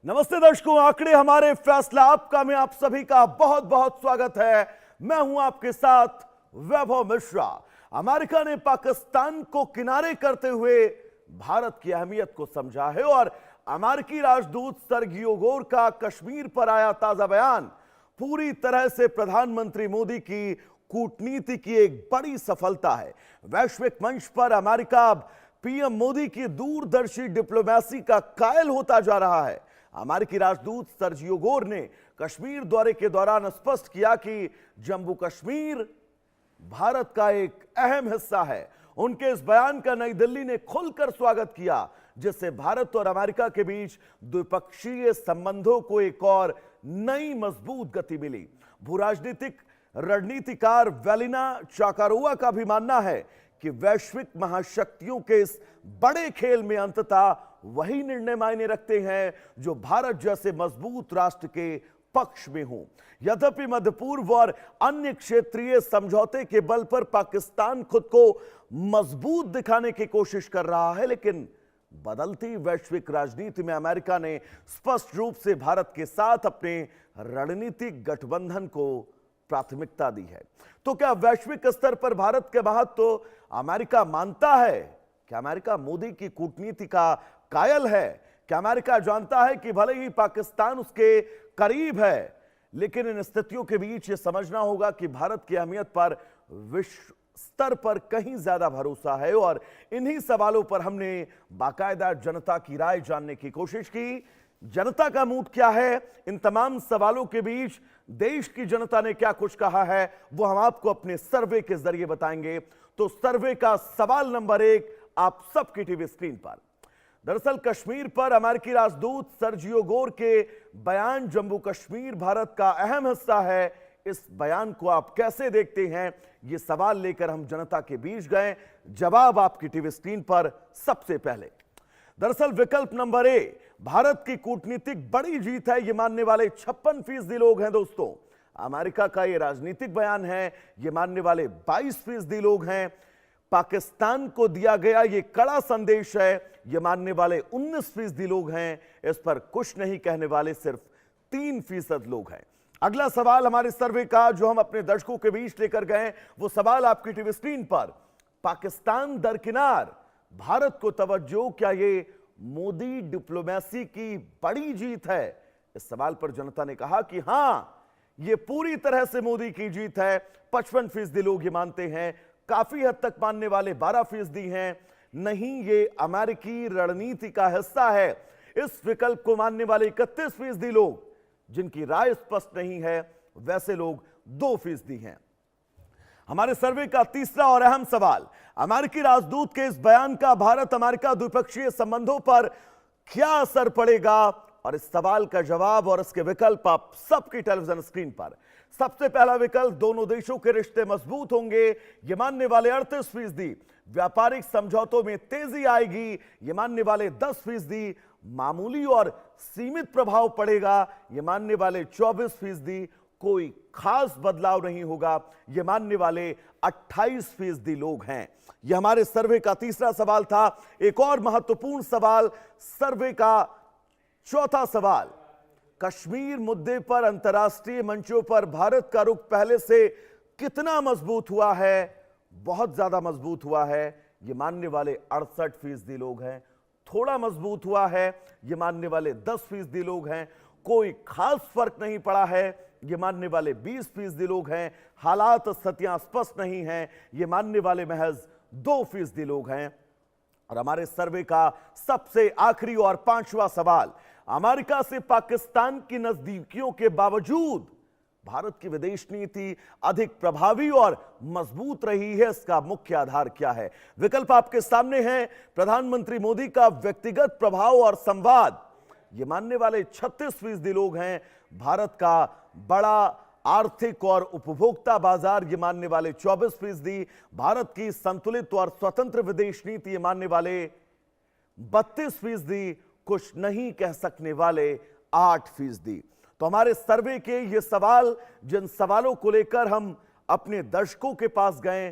नमस्ते दर्शकों, आंकड़े हमारे फैसला आपका में आप सभी का बहुत बहुत स्वागत है। मैं हूं आपके साथ वैभव मिश्रा। अमेरिका ने पाकिस्तान को किनारे करते हुए भारत की अहमियत को समझा है और अमेरिकी राजदूत सर्गियो गोर का कश्मीर पर आया ताजा बयान पूरी तरह से प्रधानमंत्री मोदी की कूटनीति की एक बड़ी सफलता है। वैश्विक मंच पर अमेरिका अब पीएम मोदी की दूरदर्शी डिप्लोमेसी का कायल होता जा रहा है। अमेरिकी राजदूत सर्जियो गोर ने कश्मीर दौरे के दौरान स्पष्ट किया कि जम्मू कश्मीर भारत का एक अहम हिस्सा है। उनके इस बयान का नई दिल्ली ने खुलकर स्वागत किया, जिससे भारत और अमेरिका के बीच द्विपक्षीय संबंधों को एक और नई मजबूत गति मिली। भूराजनीतिक रणनीतिकार वेलिना चाकारोवा का भी मानना है कि वैश्विक महाशक्तियों के इस बड़े खेल में अंततः वही निर्णय मायने रखते हैं जो भारत जैसे मजबूत राष्ट्र के पक्ष में हो। यद्यपि मध्य पूर्व और अन्य क्षेत्रीय समझौते के बल पर पाकिस्तान खुद को मजबूत दिखाने की कोशिश कर रहा है, लेकिन बदलती वैश्विक राजनीति में अमेरिका ने स्पष्ट रूप से भारत के साथ अपने रणनीतिक गठबंधन को प्राथमिकता दी है। तो क्या वैश्विक स्तर पर भारत के महत्व तो अमेरिका मानता है? क्या अमेरिका मोदी की कूटनीति का कायल है? क्या अमेरिका जानता है कि भले ही पाकिस्तान उसके करीब है, लेकिन इन स्थितियों के बीच यह समझना होगा कि भारत की अहमियत पर विश्व स्तर पर कहीं ज्यादा भरोसा है। और इन्हीं सवालों पर हमने बाकायदा जनता की राय जानने की कोशिश की। जनता का मूड क्या है, इन तमाम सवालों के बीच देश की जनता ने क्या कुछ कहा है, वो हम आपको अपने सर्वे के जरिए बताएंगे। तो सर्वे का सवाल नंबर 1 आप सबकी टीवी स्क्रीन पर। दरअसल कश्मीर पर अमेरिकी राजदूत सर्जियो गोर के बयान जम्मू कश्मीर भारत का अहम हिस्सा है, इस बयान को आप कैसे देखते हैं, यह सवाल लेकर हम जनता के बीच गए। जवाब आपकी टीवी स्क्रीन पर सबसे पहले। दरअसल विकल्प नंबर ए, भारत की कूटनीतिक बड़ी जीत है, यह मानने वाले 56% लोग हैं। दोस्तों, अमेरिका का यह राजनीतिक बयान है, यह मानने वाले 22% लोग हैं। पाकिस्तान को दिया गया यह कड़ा संदेश है, यह मानने वाले 19% लोग हैं। इस पर कुछ नहीं कहने वाले सिर्फ 3% लोग हैं। अगला सवाल हमारे सर्वे का जो हम अपने दर्शकों के बीच लेकर गए, वो सवाल आपकी टीवी स्क्रीन पर। पाकिस्तान दरकिनार, भारत को तवज्जो, क्या ये मोदी डिप्लोमेसी की बड़ी जीत है? इस सवाल पर जनता ने कहा कि हां, यह पूरी तरह से मोदी की जीत है। 55% लोग ये मानते हैं। काफी हद तक मानने वाले 12% हैं। नहीं, ये अमेरिकी रणनीति का हिस्सा है। इस विकल्प को मानने वाले 31% लोग, जिनकी राय स्पष्ट नहीं है, वैसे लोग 2% हैं। हमारे सर्वे का तीसरा और अहम सवाल, अमेरिकी राजदूत के इस बयान का भारत अमेरिका द्विपक्षीय संबंधों पर क्या असर पड़ेगा? और इस सवाल का जवाब और इसके विकल्प आप सबकी टेलीविजन स्क्रीन पर। सबसे पहला विकल्प, दोनों देशों के रिश्ते मजबूत होंगे, यह मानने वाले 38%। व्यापारिक समझौतों में तेजी आएगी, यह मानने वाले 10%। मामूली और सीमित प्रभाव पड़ेगा, यह मानने वाले 24%। कोई खास बदलाव नहीं होगा, यह मानने वाले 28% लोग हैं। यह हमारे सर्वे का तीसरा सवाल था। एक और महत्वपूर्ण सवाल, सर्वे का चौथा सवाल, कश्मीर मुद्दे पर अंतर्राष्ट्रीय मंचों पर भारत का रुख पहले से कितना मजबूत हुआ है? बहुत ज्यादा मजबूत हुआ है, यह मानने वाले 68% लोग हैं। थोड़ा मजबूत हुआ है, यह मानने वाले 10% लोग हैं। कोई खास फर्क नहीं पड़ा है, यह मानने वाले 20% लोग हैं। हालात स्थितियां स्पष्ट नहीं हैं, यह मानने वाले महज 2% लोग हैं। और हमारे सर्वे का सबसे आखिरी और 5वां सवाल, अमेरिका से पाकिस्तान की नजदीकियों के बावजूद भारत की विदेश नीति अधिक प्रभावी और मजबूत रही है, इसका मुख्य आधार क्या है? विकल्प आपके सामने हैं। प्रधानमंत्री मोदी का व्यक्तिगत प्रभाव और संवाद, ये मानने वाले 36% लोग हैं। भारत का बड़ा आर्थिक और उपभोक्ता बाजार, ये मानने वाले 24%। भारत की संतुलित और स्वतंत्र विदेश नीति, ये मानने वाले 32%। कुछ नहीं कह सकने वाले 8%। तो हमारे सर्वे के ये सवाल, जिन सवालों को लेकर हम अपने दर्शकों के पास गए,